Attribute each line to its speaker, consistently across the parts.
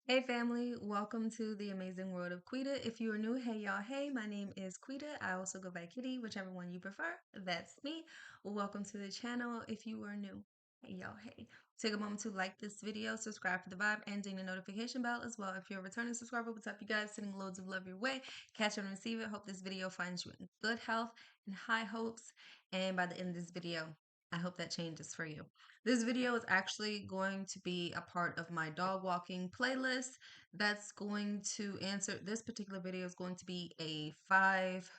Speaker 1: Hey family, welcome to the amazing world of Quitta. If you are new, hey y'all, hey, my name is Quitta. I also go by Kitty, whichever one you prefer. That's me. Welcome to the channel. If you are new, hey y'all, hey. Take a moment to like this video, subscribe for the vibe, and ding the notification bell as well. If you're a returning subscriber, what's up, you guys? Sending loads of love your way. Catch and receive it. Hope this video finds you in good health and high hopes. And by the end of this video, I hope that changes for you. This video is actually going to be a part of my dog walking playlist. That's going to answer, this particular video is going to be a 5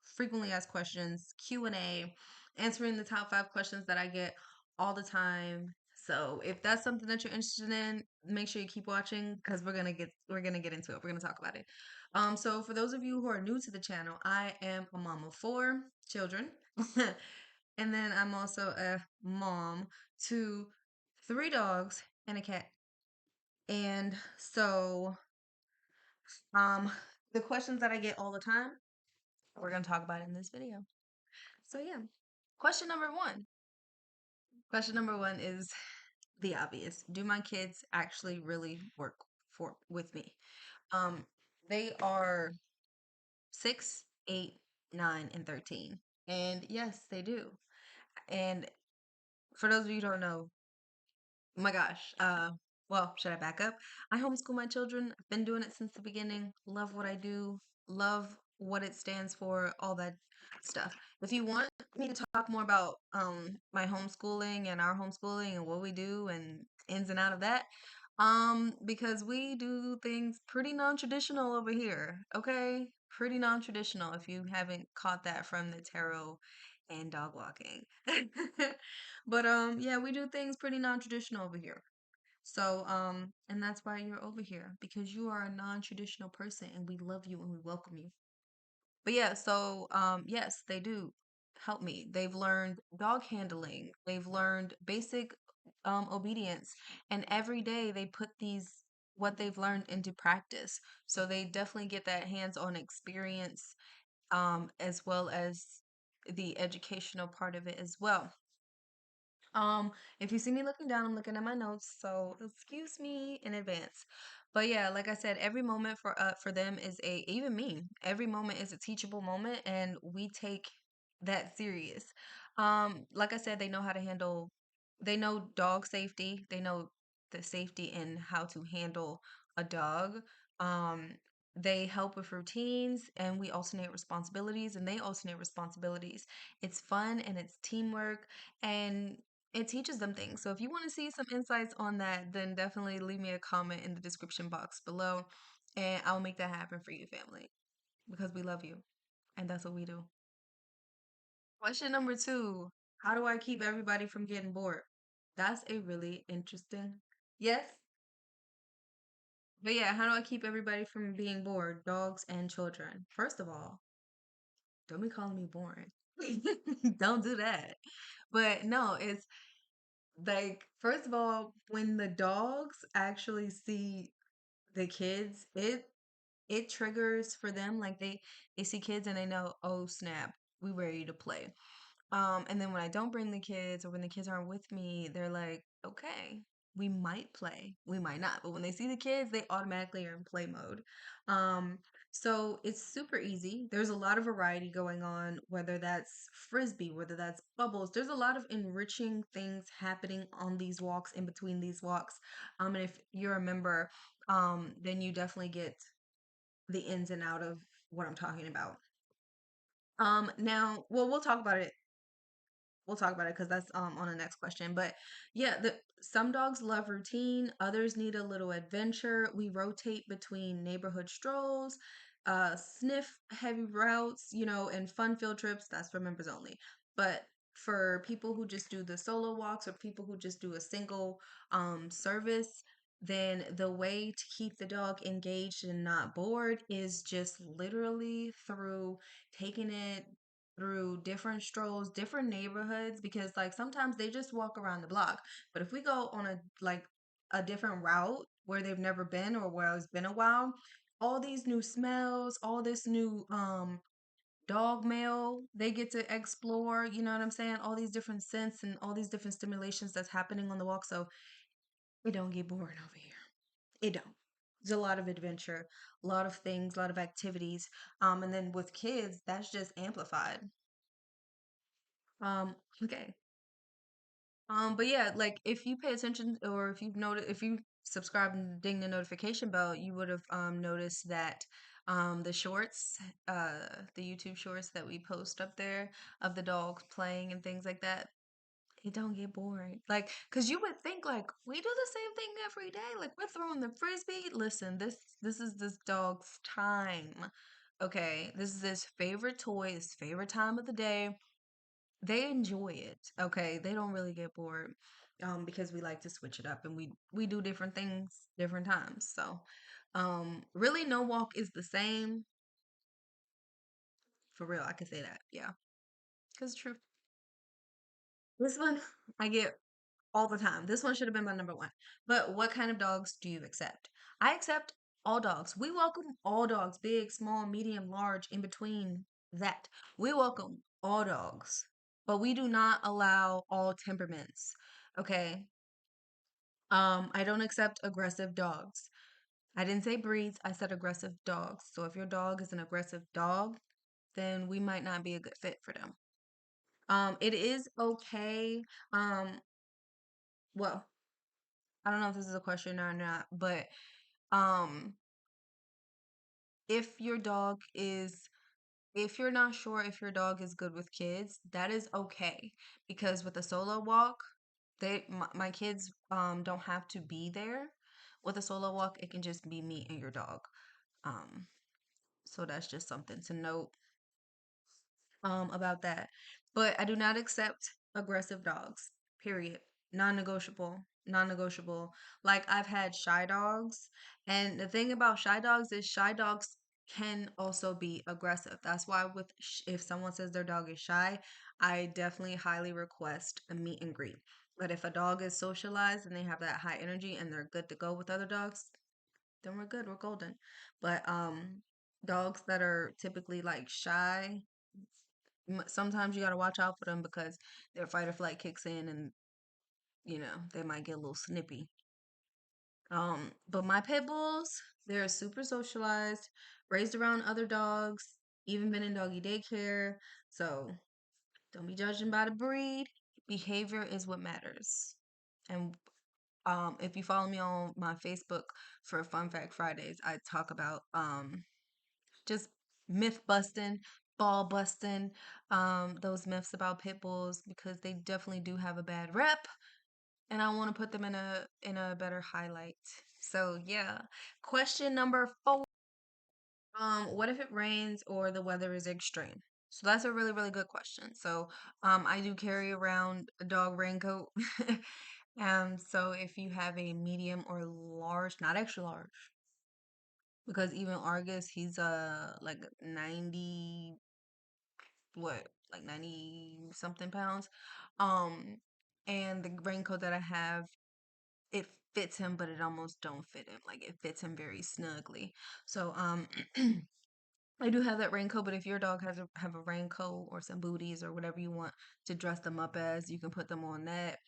Speaker 1: frequently asked questions Q&A, answering the top 5 questions that I get all the time. So if that's something that you're interested in, make sure you keep watching because we're gonna get into it. We're gonna talk about it. So for those of you who are new to the channel, I am a mom of 4 children. And then I'm also a mom to 3 dogs and a cat. And so um the questions that I get all the time, we're going to talk about in this video. So yeah. Question number 1. Question number 1 is the obvious. Do my kids actually really work for with me? Um they are 6, 8, 9, and 13. And yes, they do. And for those of you who don't know, oh my gosh. Well, should I back up? I homeschool my children. I've been doing it since the beginning. Love what I do. Love what it stands for, all that stuff. If you want me to talk more about my homeschooling and our homeschooling and what we do and ins and out of that, because we do things pretty non-traditional over here, okay? Pretty non-traditional if you haven't caught that from the tarot and dog walking. But yeah, we do things pretty non-traditional over here. So and that's why you're over here because you are a non-traditional person and we love you and we welcome you. But yeah, so yes, they do help me. They've learned dog handling. They've learned basic obedience, and every day they put these what they've learned into practice. So they definitely get that hands-on experience as well as the educational part of it as well. Um, if you see me looking down, I'm looking at my notes, so excuse me in advance. But yeah, like I said, every moment for them is a even me. Every moment is a teachable moment, and we take that serious. Like I said, they know how to handle. They know dog safety. They know the safety in how to handle a dog. Um, they help with routines, and we alternate responsibilities, and they alternate responsibilities. It's fun and it's teamwork, and it teaches them things. So if you want to see some insights on that, then definitely leave me a comment in the description box below and I'll make that happen for you, family, because we love you and that's what we do. Question number 2. How do I keep everybody from getting bored? That's a really interesting. Yes. But yeah, how do I keep everybody from being bored? Dogs and children. First of all, don't be calling me boring. Don't do that. But no, it's like, first of all, when the dogs actually see the kids, it triggers for them. Like they see kids and they know, oh snap, we ready to play. And then when I don't bring the kids or when the kids aren't with me, they're like, okay, we might play, we might not. But when they see the kids, they automatically are in play mode. Um, so it's super easy. There's a lot of variety going on, whether that's frisbee, whether that's bubbles. There's a lot of enriching things happening on these walks, in between these walks. And if you're a member, then you definitely get the ins and out of what I'm talking about. Now, well, we'll talk about it because that's on the next question. But yeah, the some dogs love routine, others need a little adventure. We rotate between neighborhood strolls, sniff heavy routes, and fun field trips. That's for members only. But for people who just do the solo walks or people who just do a single service, then the way to keep the dog engaged and not bored is just literally through taking it through different strolls, different neighborhoods, because like sometimes they just walk around the block. But if we go on a different route where they've never been or where it's been a while, all these new smells, all this new dog mail they get to explore, you know what I'm saying? All these different scents and all these different stimulations that's happening on the walk. So we don't get bored over here. It don't. There's a lot of adventure, a lot of things, a lot of activities. And then with kids, that's just amplified. Okay. But yeah, like if you pay attention or if you've noticed, if you subscribe and ding the notification bell, you would have noticed that the shorts, the YouTube shorts that we post up there of the dogs playing and things like that, it don't get boring. Like, cause you would think like we do the same thing every day. Like we're throwing the frisbee. Listen, this is this dog's time. Okay, this is his favorite toy, his favorite time of the day. They enjoy it. Okay, they don't really get bored. Because we like to switch it up and we do different things different times. So, really no walk is the same. For real, I can say that. Yeah, cause it's true. This one I get all the time. This one should have been my number one. But what kind of dogs do you accept? I accept all dogs. We welcome all dogs, big, small, medium, large, in between that. We welcome all dogs, but we do not allow all temperaments. Okay. I don't accept aggressive dogs. I didn't say breeds, I said aggressive dogs. So if your dog is an aggressive dog, then we might not be a good fit for them. It is okay. Um, well, I don't know if this is a question or not, but um if your dog is if you're not sure if your dog is good with kids, that is okay because with a solo walk, my kids don't have to be there. With a solo walk, it can just be me and your dog. Um so that's just something to note about that. But I do not accept aggressive dogs. Period. Non-negotiable. Non-negotiable. Like I've had shy dogs, and the thing about shy dogs is shy dogs can also be aggressive. That's why with if someone says their dog is shy, I definitely highly request a meet and greet. But if a dog is socialized and they have that high energy and they're good to go with other dogs, then we're good. We're golden. But dogs that are typically like shy, sometimes you got to watch out for them because their fight or flight kicks in and they might get a little snippy. But my pit bulls, they're super socialized, raised around other dogs, even been in doggy daycare. So don't be judging by the breed. Behavior is what matters. And if you follow me on my Facebook for Fun Fact Fridays, I talk about just myth busting, ball busting, those myths about pit bulls because they definitely do have a bad rep, and I want to put them in a better highlight. So yeah, question number 4. What if it rains or the weather is extreme? So that's a really really good question. So I do carry around a dog raincoat. So if you have a medium or large, not extra large, because even Argus, he's like 90, what, like 90 something pounds. Um, and the raincoat that I have, it fits him, but it almost don't fit him. Like it fits him very snugly. So I do have that raincoat, but if your dog has have a raincoat or some booties or whatever you want to dress them up as, you can put them on that.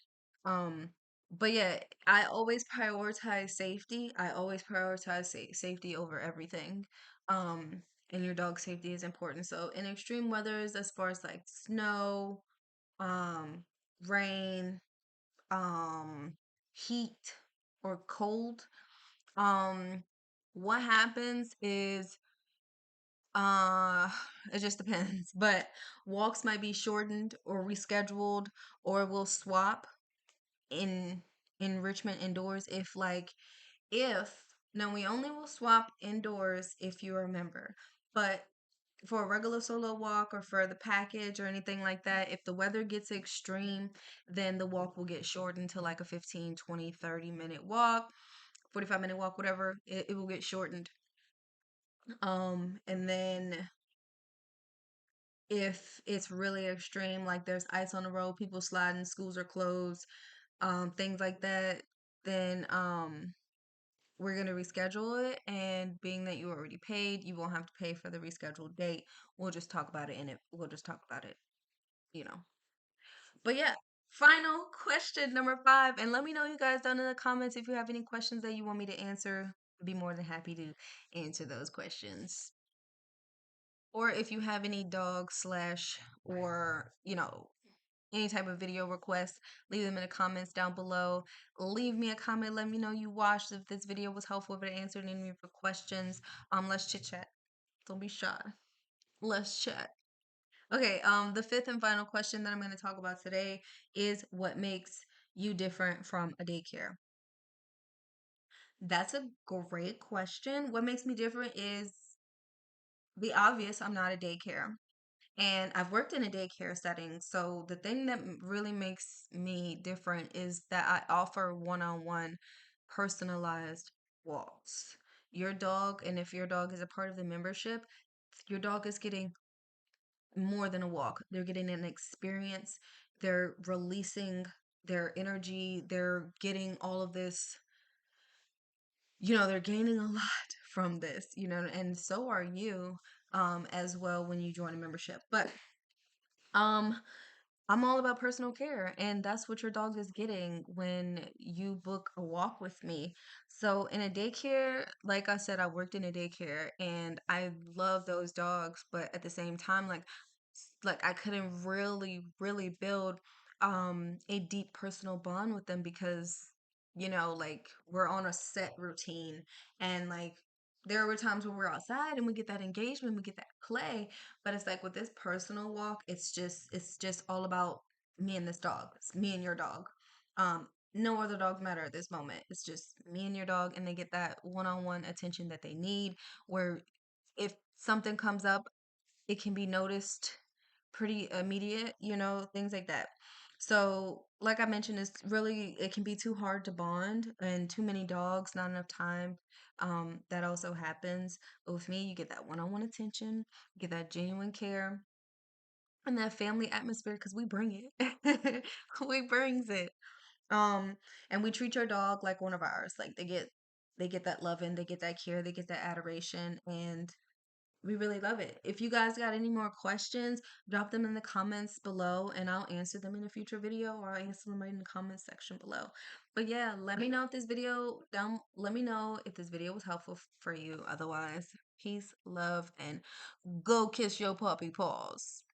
Speaker 1: Um, but yeah, I always prioritize safety. I always prioritize safety over everything. Um, and your dog's safety is important. So in extreme weathers, as far as like snow, um, rain, um, heat, or cold, um, what happens is uh, it just depends. But walks might be shortened or rescheduled, or we'll swap in enrichment indoors if now we only will swap indoors if you're a member. But for a regular solo walk or for the package or anything like that, if the weather gets extreme, then the walk will get shortened to like a 15, 20, 30-minute walk, 45-minute walk, whatever. It will get shortened. And then if it's really extreme, like there's ice on the road, people sliding, schools are closed, things like that, then we're gonna reschedule it. And being that you already paid, you won't have to pay for the rescheduled date. We'll just talk about it in it. We'll just talk about it, you know. But yeah. Final question number 5. And let me know, you guys, down in the comments if you have any questions that you want me to answer. I'd be more than happy to answer those questions. Or if you have any dog slash or, any type of video requests, leave them in the comments down below. Leave me a comment. Let me know you watched. If this video was helpful, if it answered any of your questions. Let's chit chat. Don't be shy. Let's chat. Okay, the fifth and final question that I'm going to talk about today is what makes you different from a daycare? That's a great question. What makes me different is the obvious. I'm not a daycare. And I've worked in a daycare setting. So the thing that really makes me different is that I offer one-on-one personalized walks. Your dog, and if your dog is a part of the membership, your dog is getting more than a walk. They're getting an experience. They're releasing their energy. They're getting all of this, they're gaining a lot from this, and so are you as well when you join a membership. But um I'm all about personal care, and that's what your dog is getting when you book a walk with me. So, in a daycare, like I said, I worked in a daycare and I love those dogs, but at the same time, like I couldn't really build a deep personal bond with them because, like we're on a set routine, and like there were times when we're outside and we get that engagement, we get that play, but it's like with this personal walk, it's just all about me and this dog. It's me and your dog. No other dogs matter at this moment. It's just me and your dog, and they get that one-on-one attention that they need. Where if something comes up, it can be noticed pretty immediate, things like that. So, like I mentioned, it can be too hard to bond, and too many dogs, not enough time. That also happens. But with me, you get that one-on-one attention, you get that genuine care, and that family atmosphere because we bring it. We brings it. Um, and we treat your dog like one of ours. Like they get that loving, they get that care, they get that adoration, and we really love it. If you guys got any more questions, drop them in the comments below and I'll answer them in a future video, or I'll answer them right in the comments section below. But yeah, let me know if this video was helpful for you. Otherwise, peace, love, and go kiss your puppy paws.